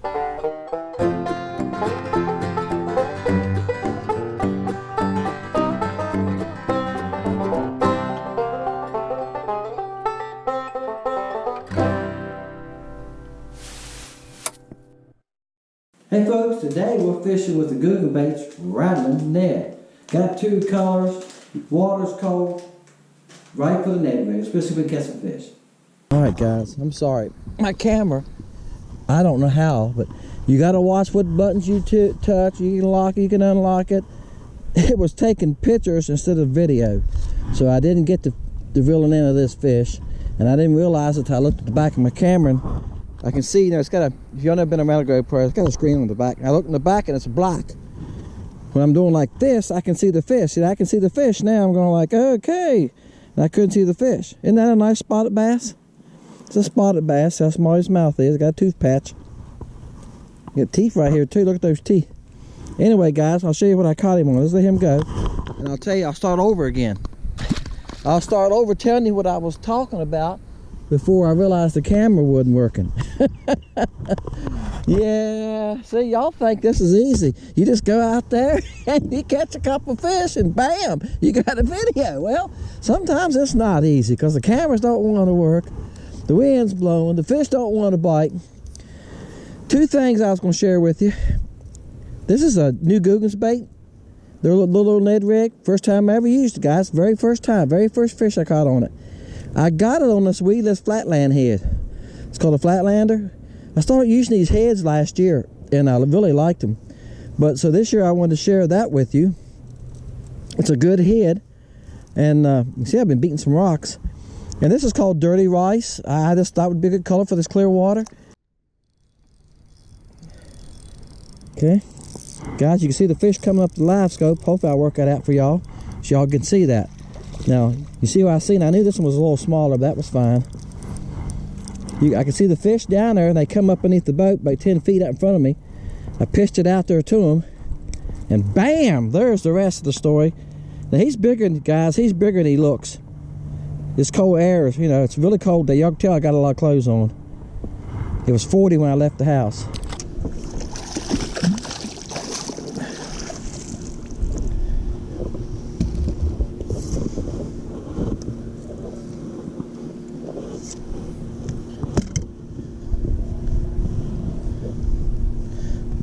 Hey folks, today we're fishing with the Googan baits, Rattlin Ned. Got two colors, water's cold, right for the Ned rig, especially if we catch some fish. Alright guys, I'm sorry. My camera, I don't know how, but you gotta watch what buttons you touch. You can lock it, you can unlock it. It was taking pictures instead of video. So I didn't get the reeling in of this fish. And I didn't realize it until I looked at the back of my camera and I can see, you know, it's got a, if you've never been around a GoPro, it's got a screen on the back. And I look in the back and it's black. When I'm doing like this, I can see the fish. See, I can see the fish now. I'm going like, okay. And I couldn't see the fish. Isn't that a nice spotted bass? It's a spotted bass. That's how small his mouth is. Got a tooth patch. Got teeth right here too. Look at those teeth. Anyway, guys, I'll show you what I caught him on. Let's let him go. And I'll tell you, I'll start over again. I'll start over telling you what I was talking about before I realized the camera wasn't working. Yeah, see, y'all think this is easy. You just go out there and you catch a couple fish and bam, you got a video. Well, sometimes it's not easy because the cameras don't want to work, the wind's blowing, the fish don't want to bite. Two things I was going to share with you. This is a new Googan's bait. They're a little Ned rig. First time I ever used it, guys. Very first time. Very first fish I caught on it. I got it on this weedless flatland head. It's called a flatlander. I started using these heads last year and I really liked them. But so this year I wanted to share that with you. It's a good head. And you see I've been beating some rocks. And this is called Dirty Rice. I just thought it would be a good color for this clear water. Okay. Guys, you can see the fish coming up the LiveScope. Hopefully I'll work that out for y'all so y'all can see that. Now, you see what I seen? I knew this one was a little smaller, but that was fine. I can see the fish down there, and they come up beneath the boat about 10 feet out in front of me. I pitched it out there to them, and bam! There's the rest of the story. Now, he's bigger, guys. He's bigger than he looks. This cold air, you know, it's really cold day. Y'all can tell I got a lot of clothes on. It was 40 when I left the house.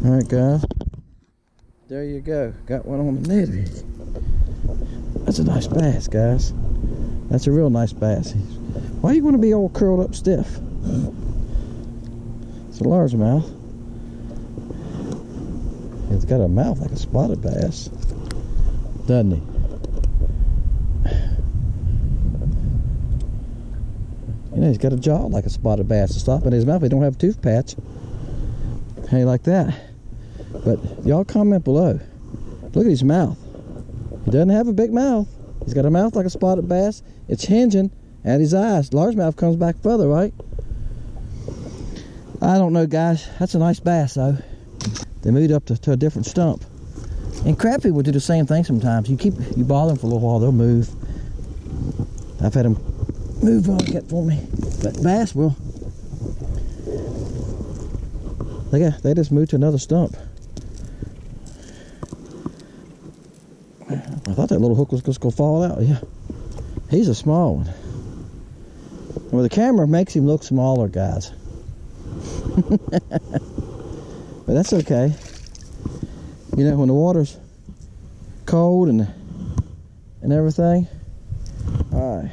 Alright guys, there you go, got one on the Ned rig. That's a nice bass, guys. That's a real nice bass. Why are you going to be all curled up stiff? It's a largemouth. It's got a mouth like a spotted bass, doesn't he? You know, he's got a jaw like a spotted bass. To stop in his mouth, he don't have a tooth patch. How you like that? But y'all comment below. Look at his mouth. He doesn't have a big mouth. He's got a mouth like a spotted bass. It's hinging at his eyes. Largemouth comes back further, right? I don't know, guys. That's a nice bass, though. They moved up to a different stump. And crappie will do the same thing sometimes. You bother them for a little while, they'll move. I've had them move on get for me. But bass will. They just moved to another stump. I thought that little hook was just going to fall out. Yeah, he's a small one. Well, the camera makes him look smaller, guys. But that's okay. You know, when the water's cold and everything. All right.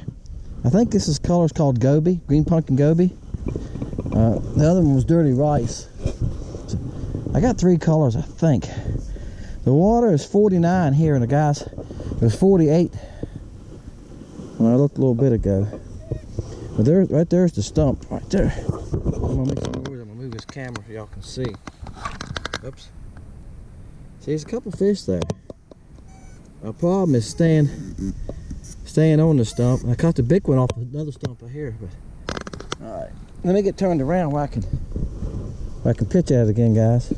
I think this is color's called Goby, green pumpkin Goby. The other one was Dirty Rice. I got three colors, I think. The water is 49 here, and the guys, it was 48 when I looked a little bit ago. But there's, right there's the stump, right there. I'm gonna make some noise. I'm gonna move this camera so y'all can see. Oops. See, there's a couple fish there. Our problem is staying on the stump. I caught the big one off another stump right here. But all right, let me get turned around where I can pitch at it again, guys.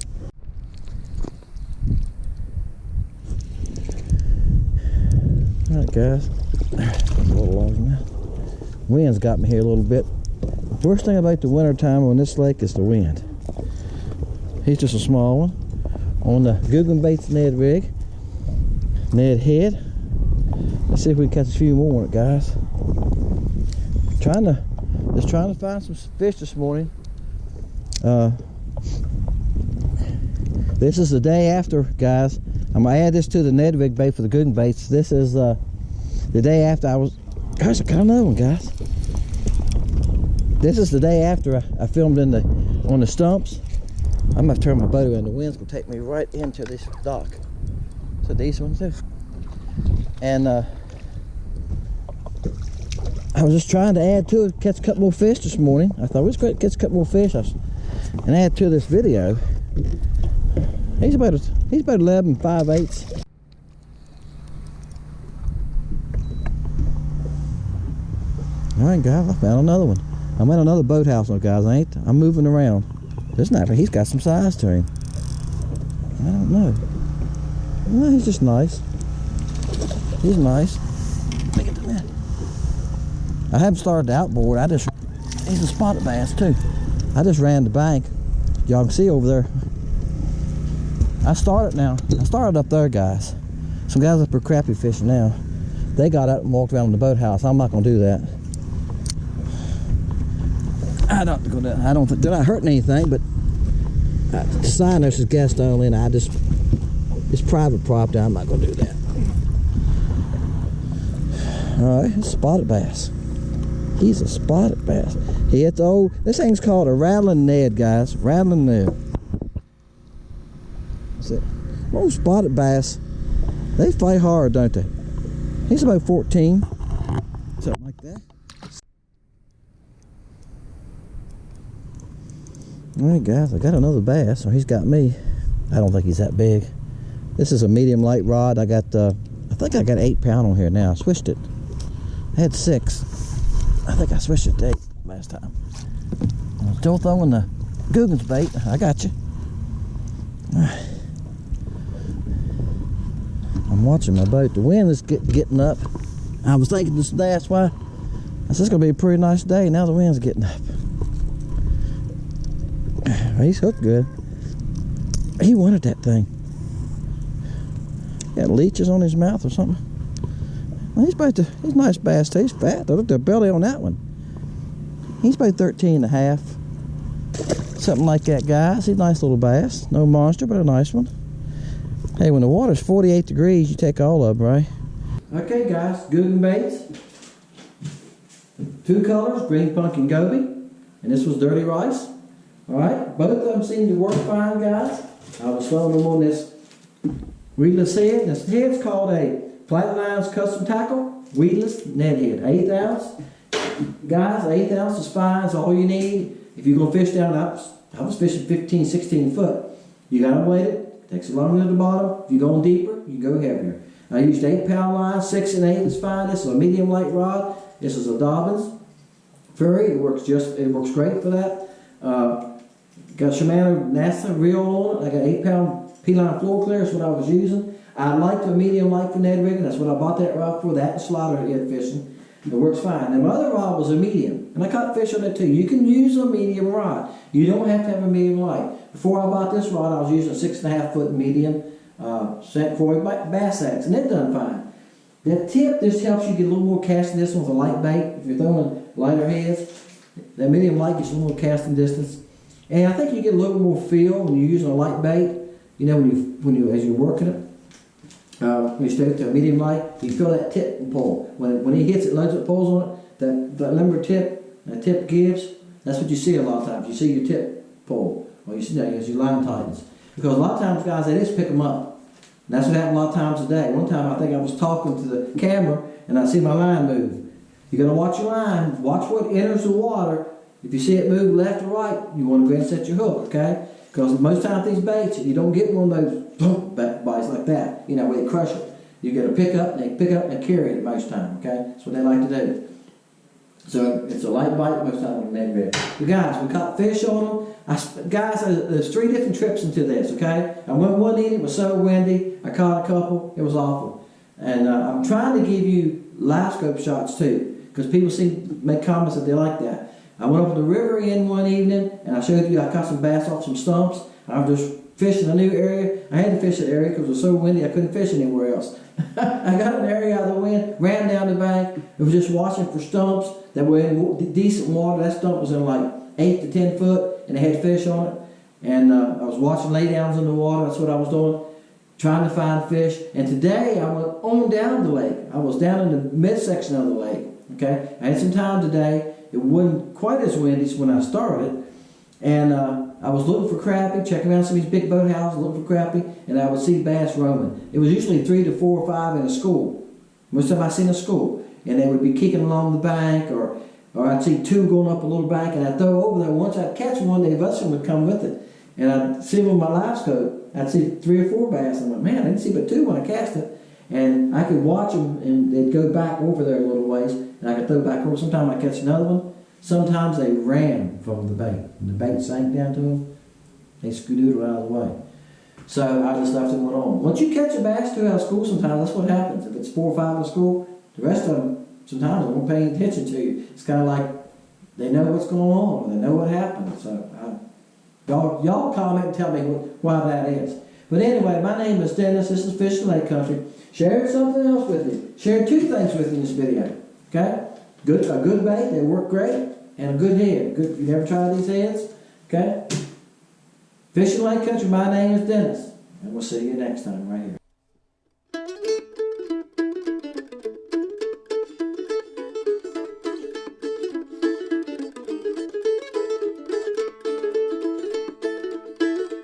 All right, guys. A little largemouth. Wind's got me here a little bit. Worst thing about the winter time on this lake is the wind. He's just a small one on the Googan baits Ned rig, Ned head. Let's see if we can catch a few more on it, guys. Just trying to find some fish this morning. This is the day after, guys. I'm gonna add this to the Ned rig bait for the Googan baits. This is the day after I was. Gosh, I got another one, guys. This is the day after I filmed on the stumps. I'm gonna turn my boat around. The wind's gonna take me right into this dock. It's a decent one too. And I was just trying to add to it, catch a couple more fish this morning. I thought it was great to catch a couple more fish and add to this video. He's about 11 5/8. All right, guys, I found another one. I'm at another boathouse now, guys. I'm moving around. This night, he's got some size to him. I don't know. Well, he's just nice. He's nice. Look at the net. I haven't started the outboard. He's a spotted bass too. I just ran the bank. Y'all can see over there. I started up there, guys. Some guys up there crappie fishing now. They got out and walked around the boathouse. I'm not gonna do that. I don't think they're not hurting anything, but the sign there says Gaston, and it's private property. I'm not gonna do that. All right, it's spotted bass. He's a spotted bass. This thing's called a Rattlin Ned, guys. Rattlin Ned. That's it. Most spotted bass, they fight hard, don't they? He's about 14, something like that. All right, guys, I got another bass, or he's got me. I don't think he's that big. This is a medium light rod. I think I got 8 pound on here now. I switched it. I had 6. I think I switched it to 8 last time. I'm still throwing the Googan's bait. I got you. I'm watching my boat. The wind is getting up. I was thinking that's why. This is going to be a pretty nice day. Now the wind's getting up. He's hooked good. He wanted that thing. Got leeches on his mouth or something. Well, he's a nice bass too. He's fat. Look at the belly on that one. He's about 13 and a half. Something like that, guys. He's a nice little bass. No monster, but a nice one. Hey, when the water's 48 degrees, you take all of them, right? Okay, guys. Googan baits. 2 colors, green pumpkin Goby. And this was dirty rice. Alright, both of them seem to work fine, guys. I was throwing them on this weedless head. This head's called a Flatlines Custom Tackle Weedless Ned Head. 1/8 ounce. Guys, 1/8 ounce of spine is all you need. If you're going to fish down, I was fishing 15, 16 foot. You got to weight it. Takes a longer at the bottom. If you're going deeper, you go heavier. I used 8 pound line, 6 and 8 is fine. This is a medium light rod. This is a Dobyns Furry. It works great for that. Got Shimano Nasci reel on it. I got 8 pound P-line FloroClear. That's what I was using. I like the medium light for Ned rigging. That's what I bought that rod for. That and slider head fishing. It works fine. And my other rod was a medium, and I caught fish on it too. You can use a medium rod. You don't have to have a medium light. Before I bought this rod, I was using a 6.5 foot medium St. Croix bass axe, and it done fine. That tip just helps you get a little more casting distance with a light bait. If you're throwing lighter heads, that medium light gets a little more casting distance. And I think you get a little more feel when you're using a light bait. You know, as you're working it. When you stick it to a medium light, you feel that tip and pull. When he hits it, loads it, pulls on it, that limber tip, that tip gives. That's what you see a lot of times. You see your tip pull, or you see that as your line tightens. Because a lot of times, guys, they just pick them up. And that's what happened a lot of times today. One time, I think I was talking to the camera, and I see my line move. You got to watch your line. Watch what enters the water. If you see it move left or right, you want to go ahead and set your hook, okay? Because most times these baits, if you don't get one of those bites like that, you know, where they crush it, you get a pick up, and they pick up and carry it most time, okay? That's what they like to do. So it's a light bite most time on a Ned rig. But guys, we caught fish on them. Guys, there's 3 different trips into this, okay? I went one evening, it was so windy, I caught a couple, it was awful. And I'm trying to give you LiveScope shots too, because people make comments that they like that. I went up to the river end one evening, and I showed you I caught some bass off some stumps. I was just fishing a new area. I had to fish an area because it was so windy I couldn't fish anywhere else. I got an area out of the wind, ran down the bank, and was just watching for stumps that were in decent water. That stump was in like 8 to 10 foot, and it had fish on it. And I was watching laydowns in the water. That's what I was doing, trying to find fish. And today I went on down the lake. I was down in the midsection of the lake. Okay, I had some time today. It wasn't quite as windy as when I started, and I was looking for crappie, checking around some of these big boat houses, looking for crappie, and I would see bass roaming. It was usually 3 to 4 or 5 in a school. Most of the time I seen a school, and they would be kicking along the bank, or I'd see 2 going up a little bank, and I'd throw over there. Once I'd catch one, the other one would come with it, and I'd see them with my LiveScope. I'd see 3 or 4 bass, and I went, man, I didn't see but 2 when I cast it. And I could watch them, and they'd go back over there a little ways, and I could throw back over. Sometimes I'd catch another one. Sometimes they ran from the bait. When the bait sank down to them, they skedoodled out of the way. So I just left it and went on. Once you catch a bass 2 out of school, sometimes that's what happens. If it's 4 or 5 in school, the rest of them sometimes they won't pay any attention to you. It's kind of like they know what's going on, or they know what happened. So y'all comment and tell me why that is. But anyway, my name is Dennis. This is Fishing Lake Country. Shared something else with you. Shared 2 things with you in this video. Okay? A good bait, they work great, and a good head. You never tried these heads? Okay? Fishing Lake Country, my name is Dennis. And we'll see you next time right here.